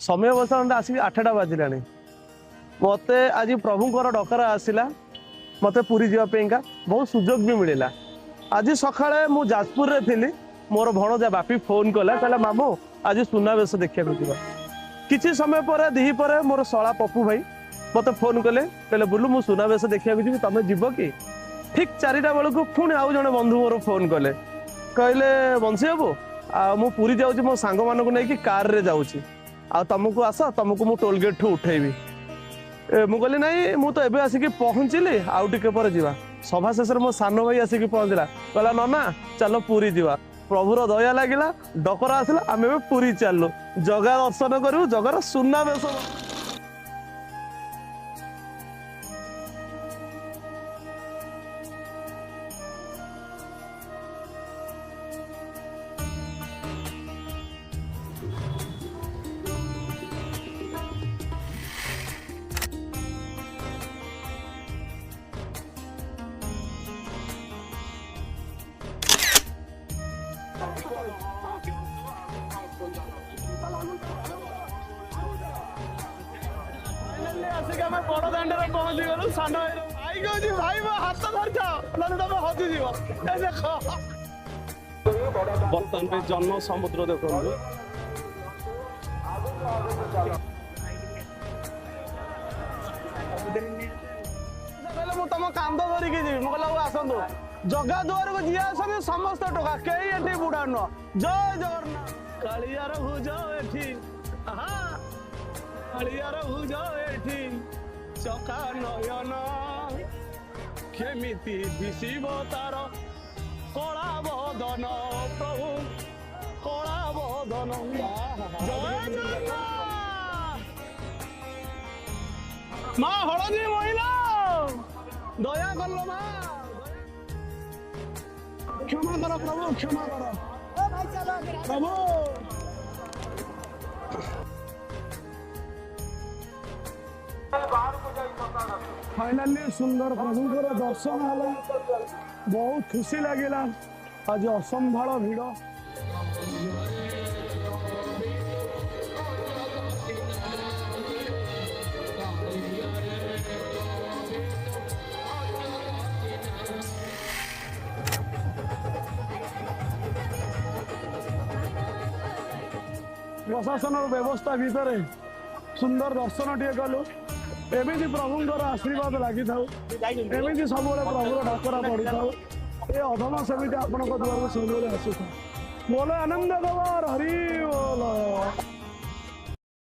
समय बर्तमान आसिक 8टा बाजिला मत आज प्रभुंर डकरा आसला मत पुरी जावाईका बहुत सुजोग भी मिलला। आज सकाଳେ मु जाजपुर रे थिली मोर भणजा बापी फोन कला कहला मामू आज सुनावेश देखा किसी समय पर दी पर मोर शला पप्पू भाई मत फोन कले कहले बुलू मु सुनावेश देखा तुम जीव कि ठीक 4टा बेलू पुणी आउ जड़े बंधु मोर फोन कले कहले बंशी बाबू मु पुरी जाऊँ मो सांग मानक नहीं कार रे जाऊँगी आ तुमको आस तुमको मु टोल गेट ठू उठेबी मु कहली नहीं मु तो एबे आसिक पहुँचली आउ टिके पर जीवा सभा शेष मो सान भाई आसिक पहुँचला कहला नना चलो पुरी जीवा प्रभुर दया लगिला डकरा आसला आम पुरी चलु जगा दर्शन करू जगार सुनावेश बड़ दाण्ड पहुंची गलु सान भाई कहूँ भाई मो हाथ धरच ना तुम हजिज देख बर्तमान जन्म समुद्र देखो तुम कांद धरिकी जी मुझे आसतु जगा दुआर को जी आस समस्त टोका कई बुढ़ा नुह जय जगन्नाथ कालियार भुज एठी कालियार भुज एठी चका नयन केमिति दिशिब तार कला बदन प्रभु कला बदन जय जगन्नाथ माँ हलदी महिला दया कल माँ क्षमा करो प्रभु क्षमा करो प्रभु फाइनाली सुंदर प्रभुंर दर्शन है बहुत खुशी लगिला आज असंभाल भिड़ प्रशासन व्यवस्था भितर सुंदर दर्शन टे कलु एमती प्रभुंर आशीर्वाद लगी था एमती सब प्रभुर डाकरा पड़ी था ये अधम सेमती आपण द्वारा सब आसी था बोलो आनंद गवार हरि बोल।